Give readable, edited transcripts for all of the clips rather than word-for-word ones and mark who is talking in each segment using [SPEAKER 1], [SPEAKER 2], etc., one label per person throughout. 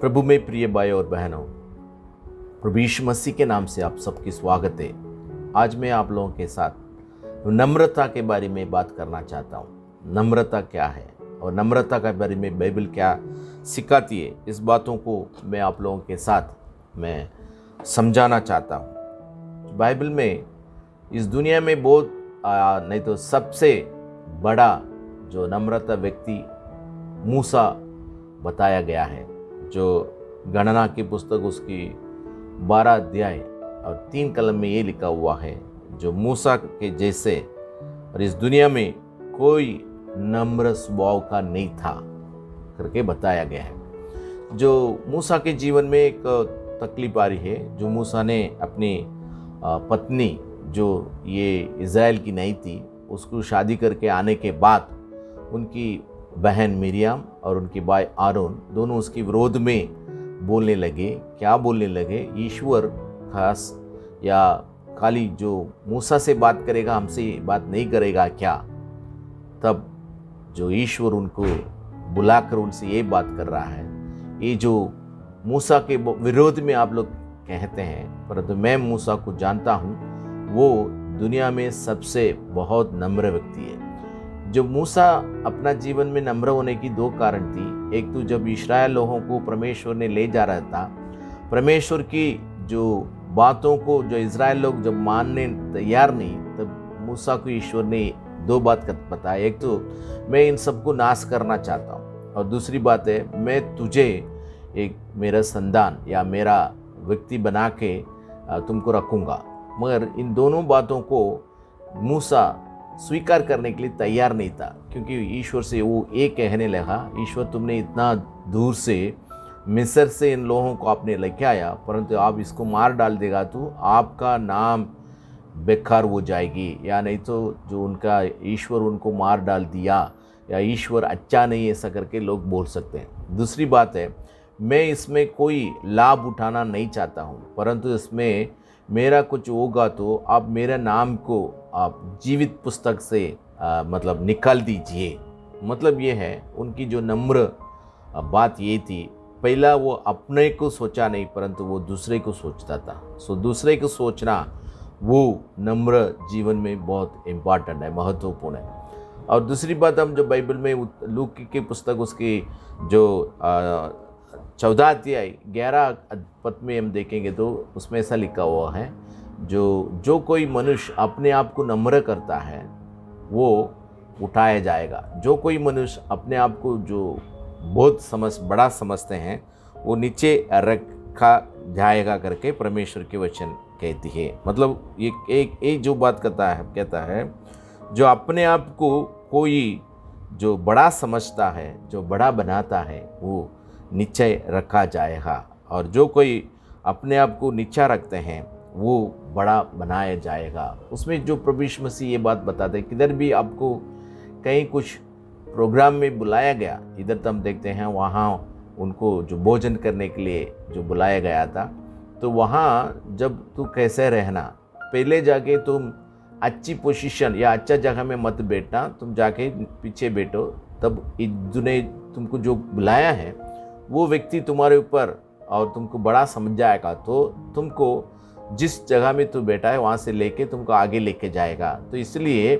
[SPEAKER 1] प्रभु में प्रिय भाई और बहनों, प्रभु यीशु मसीह के नाम से आप सबकी स्वागत है। आज मैं आप लोगों के साथ नम्रता के बारे में बात करना चाहता हूँ। नम्रता क्या है और नम्रता के बारे में बाइबल क्या सिखाती है, इस बातों को मैं आप लोगों के साथ मैं समझाना चाहता हूँ। बाइबल में इस दुनिया में बहुत नहीं तो सबसे बड़ा जो नम्रता व्यक्ति मूसा बताया गया है, जो गणना की पुस्तक उसकी 12 अध्याय और 3 कलम में ये लिखा हुआ है, जो मूसा के जैसे और इस दुनिया में कोई नम्र स्वभाव का नहीं था करके बताया गया है। जो मूसा के जीवन में एक तकलीफ आ रही है, जो मूसा ने अपनी पत्नी जो ये इज़राइल की नहीं थी उसको शादी करके आने के बाद उनकी बहन मिरियम और उनके भाई आरोन दोनों उसके विरोध में बोलने लगे। क्या बोलने लगे? ईश्वर खास या खाली जो मूसा से बात करेगा हमसे बात नहीं करेगा क्या? तब जो ईश्वर उनको बुलाकर उनसे ये बात कर रहा है, ये जो मूसा के विरोध में आप लोग कहते हैं, परंतु मैं मूसा को जानता हूँ, वो दुनिया में सबसे बहुत नम्र व्यक्ति है। जो मूसा अपना जीवन में नम्र होने की 2 कारण थी। एक तो जब इस्राएल लोगों को परमेश्वर ने ले जा रहा था, परमेश्वर की जो बातों को जो इस्राएल लोग जब मानने तैयार नहीं, तब मूसा को ईश्वर ने 2 बात बताया। एक तो मैं इन सबको नाश करना चाहता हूँ, और दूसरी बात है मैं तुझे एक मेरा संतान या मेरा व्यक्ति बना के तुमको रखूँगा। मगर इन दोनों बातों को मूसा स्वीकार करने के लिए तैयार नहीं था, क्योंकि ईश्वर से वो ये कहने लगा, ईश्वर तुमने इतना दूर से मिस्र से इन लोगों को आपने लेके आया, परंतु आप इसको मार डाल देगा तो आपका नाम बेकार हो जाएगी, या नहीं तो जो उनका ईश्वर उनको मार डाल दिया या ईश्वर अच्छा नहीं, ऐसा करके लोग बोल सकते हैं। दूसरी बात है, मैं इसमें कोई लाभ उठाना नहीं चाहता हूँ, परंतु इसमें मेरा कुछ होगा तो आप मेरे नाम को आप जीवित पुस्तक से मतलब निकाल दीजिए। मतलब ये है, उनकी जो नम्र बात ये थी, पहला वो अपने को सोचा नहीं, परंतु वो दूसरे को सोचता था। सो दूसरे को सोचना वो नम्र जीवन में बहुत इम्पॉर्टेंट है, महत्वपूर्ण है। और दूसरी बात, हम जो बाइबल में लूक की पुस्तक उसकी जो 14 अध्याय 11 पद में हम देखेंगे तो उसमें ऐसा लिखा हुआ है, जो कोई मनुष्य अपने आप को नम्र करता है वो उठाया जाएगा। जो कोई मनुष्य अपने आप को जो बहुत बड़ा समझते हैं वो नीचे रखा जाएगा करके परमेश्वर के वचन कहती है। मतलब ये एक जो बात कहता है, जो अपने आप को कोई जो बड़ा समझता है, जो बड़ा बनाता है, वो नीचे रखा जाएगा, और जो कोई अपने आप को नीचा रखते हैं वो बड़ा बनाया जाएगा। उसमें जो प्रभु यीशु मसीह ये बात बताते हैं, किधर भी आपको कहीं कुछ प्रोग्राम में बुलाया गया, इधर तो हम देखते हैं वहाँ उनको जो भोजन करने के लिए जो बुलाया गया था, तो वहाँ जब तू कैसे रहना, पहले जाके तुम अच्छी पोजीशन या अच्छा जगह में मत बैठना, तुम जाके पीछे बैठो, तब इन्होंने तुमको जो बुलाया है वो व्यक्ति तुम्हारे ऊपर और तुमको बड़ा समझ जाएगा, तो तुमको जिस जगह में तू बैठा है वहाँ से लेके तुमको आगे लेके जाएगा। तो इसलिए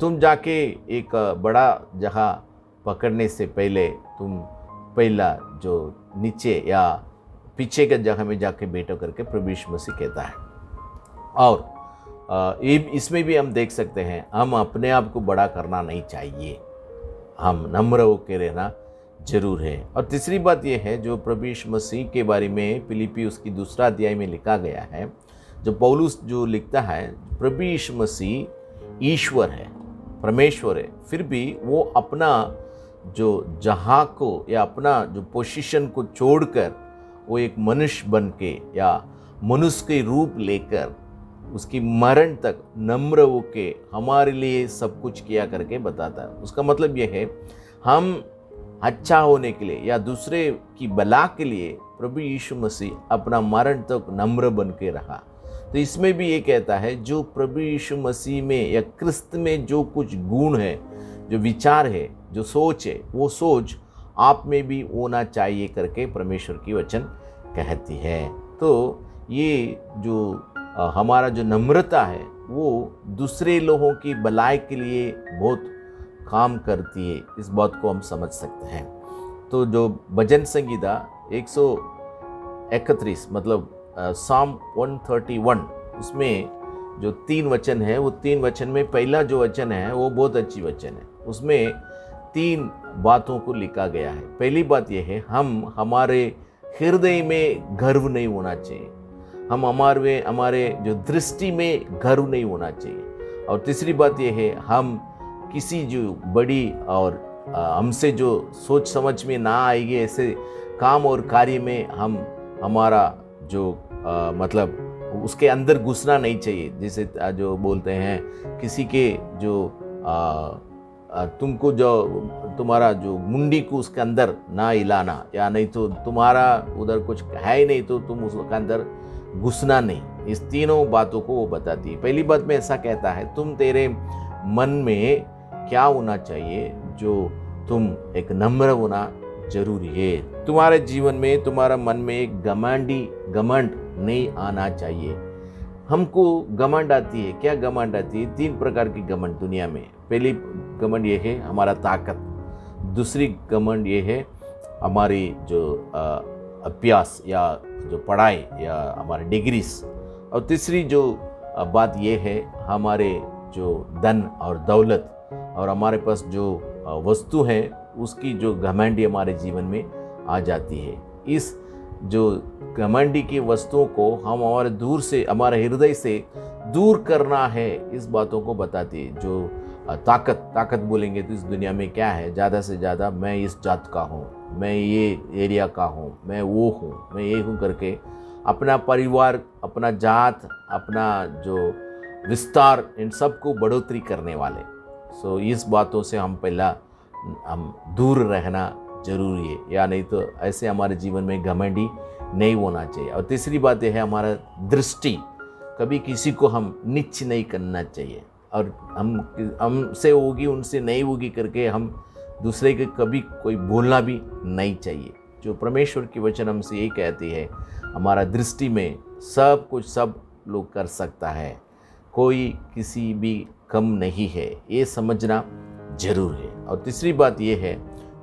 [SPEAKER 1] तुम जाके एक बड़ा जगह पकड़ने से पहले तुम पहला जो नीचे या पीछे के जगह में जाके बैठो करके प्रभु यीशु मसीह कहता है। और इसमें भी हम देख सकते हैं, हम अपने आप को बड़ा करना नहीं चाहिए, हम नम्र होकर रहना जरूर है। और तीसरी बात यह है, जो प्रभु यीशु मसीह के बारे में फिलिप्पी उसकी 2 अध्याय में लिखा गया है, जो पौलुस जो लिखता है, प्रभु यीशु मसीह ईश्वर है, परमेश्वर है, फिर भी वो अपना जो जहाँ को या अपना जो पोजीशन को छोड़कर वो एक मनुष्य बन के या मनुष्य के रूप लेकर उसकी मरण तक नम्र होके हमारे लिए सब कुछ किया करके बताता है। उसका मतलब यह है, हम अच्छा होने के लिए या दूसरे की भला के लिए प्रभु यीशु मसीह अपना मरण तक नम्र बन के रहा। तो इसमें भी ये कहता है, जो प्रभु यीशु मसीह में या क्रिस्त में जो कुछ गुण है, जो विचार है, जो सोच है, वो सोच आप में भी होना चाहिए करके परमेश्वर की वचन कहती है। तो ये जो हमारा जो नम्रता है वो दूसरे लोगों की भलाई के लिए बहुत काम करती है, इस बात को हम समझ सकते हैं। तो जो भजन संगीता 131 मतलब साम 131, उसमें जो 3 वचन है, वो 3 वचन में पहला जो वचन है वो बहुत अच्छी वचन है। उसमें 3 बातों को लिखा गया है। पहली बात यह है, हम हमारे हृदय में गर्व नहीं होना चाहिए, हम हमारे जो दृष्टि में गर्व नहीं होना चाहिए। और तीसरी बात यह है, हम किसी जो बड़ी और हमसे जो सोच समझ में ना आएगी ऐसे काम और कार्य में हम हमारा जो मतलब उसके अंदर घुसना नहीं चाहिए। जैसे जो बोलते हैं किसी के जो तुमको जो तुम्हारा जो मुंडी को उसके अंदर ना हिलाना, या नहीं तो तुम्हारा उधर कुछ है ही नहीं तो तुम उसके अंदर घुसना नहीं। इस तीनों बातों को वो बताती है। पहली बात में ऐसा कहता है, तुम तेरे मन में क्या होना चाहिए, जो तुम एक नम्र होना जरूरी है। तुम्हारे जीवन में तुम्हारा मन में एक घमंड नहीं आना चाहिए। हमको घमंड आती है, क्या घमंड आती है? 3 प्रकार की घमंड दुनिया में। पहली घमंड ये है हमारा ताकत, दूसरी घमंड ये है हमारी जो अभ्यास या जो पढ़ाई या हमारे डिग्रीज, और तीसरी जो बात ये है हमारे जो धन और दौलत और हमारे पास जो वस्तु है उसकी जो घमंडी हमारे जीवन में आ जाती है। इस जो घमंडी की वस्तुओं को हम हमारे हृदय से दूर करना है, इस बातों को बताती है। जो ताकत बोलेंगे तो इस दुनिया में क्या है, ज़्यादा से ज़्यादा मैं इस जात का हूँ, मैं ये एरिया का हूँ, मैं वो हूँ, मैं ये हूँ करके अपना परिवार, अपना जात, अपना जो विस्तार, इन सब को बढ़ोतरी करने वाले। इस बातों से हम दूर रहना जरूरी है, या नहीं तो ऐसे हमारे जीवन में घमंडी नहीं होना चाहिए। और तीसरी बात यह है हमारा दृष्टि, कभी किसी को हम नीच नहीं करना चाहिए, और हमसे होगी उनसे नहीं होगी करके हम दूसरे के कभी कोई बोलना भी नहीं चाहिए। जो परमेश्वर की वचन हमसे ये कहती है, हमारा दृष्टि में सब कुछ सब लोग कर सकता है, कोई किसी भी कम नहीं है, ये समझना जरूर है। और तीसरी बात ये है,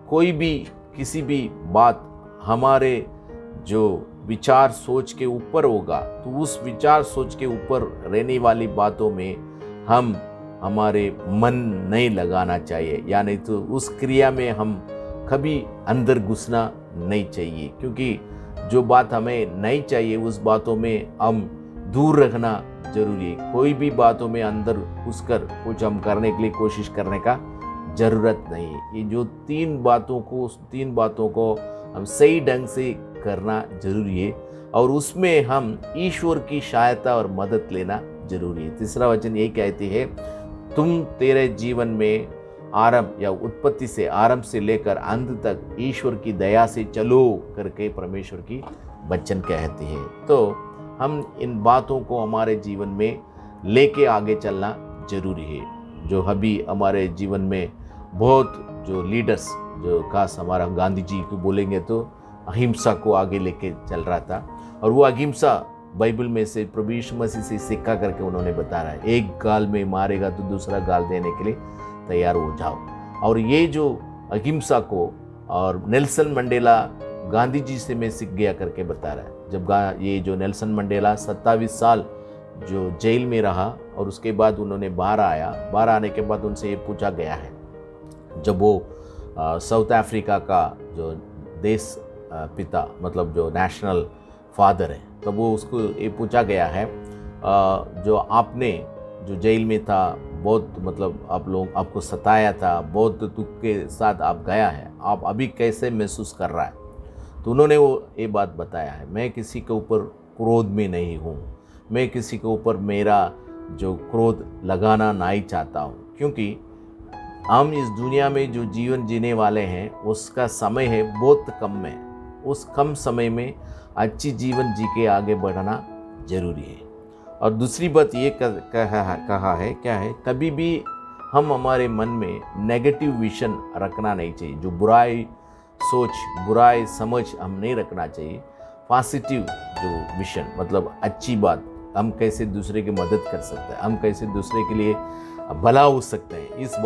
[SPEAKER 1] कोई भी किसी भी बात हमारे जो विचार सोच के ऊपर होगा, तो उस विचार सोच के ऊपर रहने वाली बातों में हम हमारे मन नहीं लगाना चाहिए, या नहीं तो उस क्रिया में हम कभी अंदर घुसना नहीं चाहिए। क्योंकि जो बात हमें नहीं चाहिए उस बातों में हम दूर रखना जरूरी है। कोई भी बातों में अंदर घुसकर कुछ हम करने के लिए कोशिश करने का ज़रूरत नहीं है। ये जो 3 बातों को हम सही ढंग से करना जरूरी है, और उसमें हम ईश्वर की सहायता और मदद लेना जरूरी है। तीसरा वचन ये कहती है, तुम तेरे जीवन में आरंभ या उत्पत्ति से आरंभ से लेकर अंत तक ईश्वर की दया से चलो करके परमेश्वर की वचन कहती है। तो हम इन बातों को हमारे जीवन में लेके आगे चलना जरूरी है। जो अभी हमारे जीवन में बहुत जो लीडर्स, जो खास हमारा गांधी जी को बोलेंगे तो अहिंसा को आगे लेके चल रहा था, और वो अहिंसा बाइबल में से प्रभु यीशु मसीह से सिक्का करके उन्होंने बता रहा है, एक गाल में मारेगा तो दूसरा गाल देने के लिए तैयार हो जाओ। और ये जो अहिंसा को और नेल्सन मंडेला गांधी जी से मैं सीख गया करके बता रहा है। जब ये जो नेल्सन मंडेला 27 साल जो जेल में रहा और उसके बाद उन्होंने बाहर आने के बाद उनसे ये पूछा गया है, जब वो साउथ अफ्रीका का जो देश पिता मतलब जो नेशनल फादर है, तब वो उसको ये पूछा गया है, जो आपने जो जेल में था बहुत मतलब आप लोग आपको सताया था, बहुत दुख के साथ आप गया है, आप अभी कैसे महसूस कर रहा है? तो उन्होंने वो ये बात बताया है, मैं किसी के ऊपर क्रोध में नहीं हूँ, मैं किसी के ऊपर मेरा जो क्रोध लगाना नहीं चाहता हूँ, क्योंकि हम इस दुनिया में जो जीवन जीने वाले हैं उसका समय है बहुत कम है। उस कम समय में अच्छी जीवन जी के आगे बढ़ना जरूरी है। और दूसरी बात ये कहा है क्या है, कभी भी हम हमारे मन में नेगेटिव विजन रखना नहीं चाहिए। जो बुराई सोच, बुराई समझ हम नहीं रखना चाहिए। पॉजिटिव जो विजन, मतलब अच्छी बात, हम कैसे दूसरे की मदद कर सकते हैं, हम कैसे दूसरे के लिए भला हो सकते हैं, इस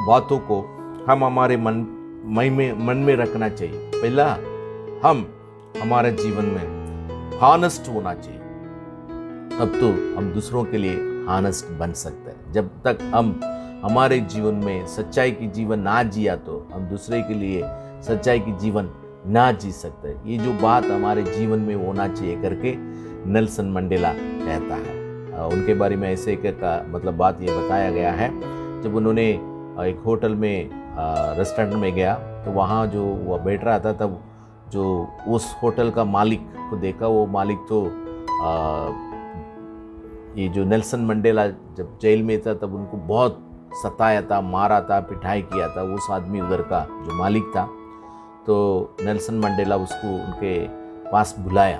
[SPEAKER 1] बातों को हम हमारे मन में रखना चाहिए। पहला, हम हमारे जीवन में हॉनेस्ट होना चाहिए, तब तो हम दूसरों के लिए हॉनेस्ट बन सकते हैं। जब तक हम हमारे जीवन में सच्चाई की जीवन ना जिया तो हम दूसरे के लिए सच्चाई की जीवन ना जी सकते। ये जो बात हमारे जीवन में होना चाहिए करके नेल्सन मंडेला कहता है। उनके बारे में ऐसे मतलब बात ये बताया गया है, जब उन्होंने एक होटल में रेस्टोरेंट में गया तो वहाँ जो वह बैठ रहा था, तब जो उस होटल का मालिक को देखा, वो मालिक तो ये जो नेल्सन मंडेला जब जेल में था तब उनको बहुत सताया था, मारा था, पिटाई किया था। उस आदमी उधर का जो मालिक था, तो नेल्सन मंडेला उसको उनके पास बुलाया,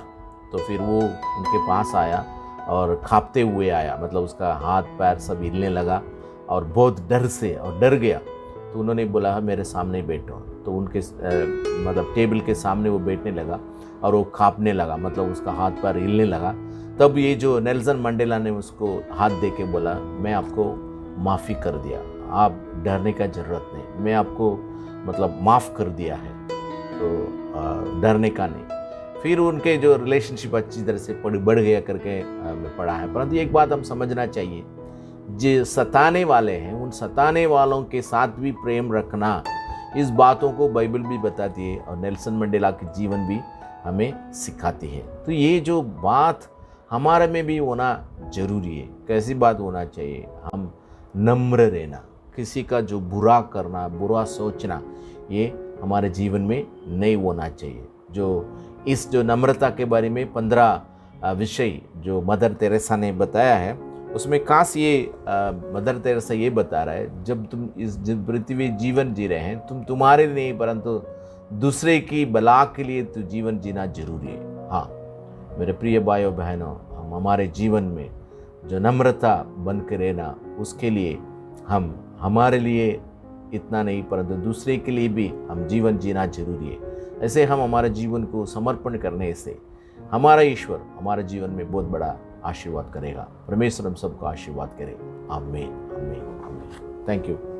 [SPEAKER 1] तो फिर वो उनके पास आया और कांपते हुए आया, मतलब उसका हाथ पैर सब हिलने लगा और बहुत डर से और डर गया। तो उन्होंने बोला मेरे सामने बैठो, तो उनके मतलब टेबल के सामने वो बैठने लगा और वो कांपने लगा, मतलब उसका हाथ पैर हिलने लगा। तब ये जो नेल्सन मंडेला ने उसको हाथ दे के बोला, मैं आपको माफ़ी कर दिया, आप डरने का ज़रूरत नहीं, मैं आपको मतलब माफ़ कर दिया है, तो डरने का नहीं। फिर उनके जो रिलेशनशिप अच्छी तरह से बढ़ गया करके पढ़ा है। परंतु एक बात हम समझना चाहिए, जो सताने वाले हैं उन सताने वालों के साथ भी प्रेम रखना, इस बातों को बाइबल भी बताती है और नेल्सन मंडेला के जीवन भी हमें सिखाती है। तो ये जो बात हमारे में भी होना जरूरी है। कैसी बात होना चाहिए? हम नम्र रहना, किसी का जो बुरा करना, बुरा सोचना, ये हमारे जीवन में नहीं होना चाहिए। जो नम्रता के बारे में 15 विषय जो मदर तेरेसा ने बताया है, उसमें खास ये मदर तेरेसा ये बता रहा है, जब तुम इस पृथ्वी जीवन जी रहे हैं, तुम तुम्हारे लिए नहीं परंतु दूसरे की भला के लिए तो जीवन जीना जरूरी है। हाँ मेरे प्रिय भाइयों बहनों, हम हमारे जीवन में जो नम्रता बन के रहना, उसके लिए हम हमारे लिए इतना नहीं परंतु दूसरे के लिए भी हम जीवन जीना जरूरी है। ऐसे हम हमारे जीवन को समर्पण करने से हमारा ईश्वर हमारे जीवन में बहुत बड़ा आशीर्वाद करेगा। परमेश्वर हम सबको आशीर्वाद करे। आमीन, आमीन, आमीन। Thank you.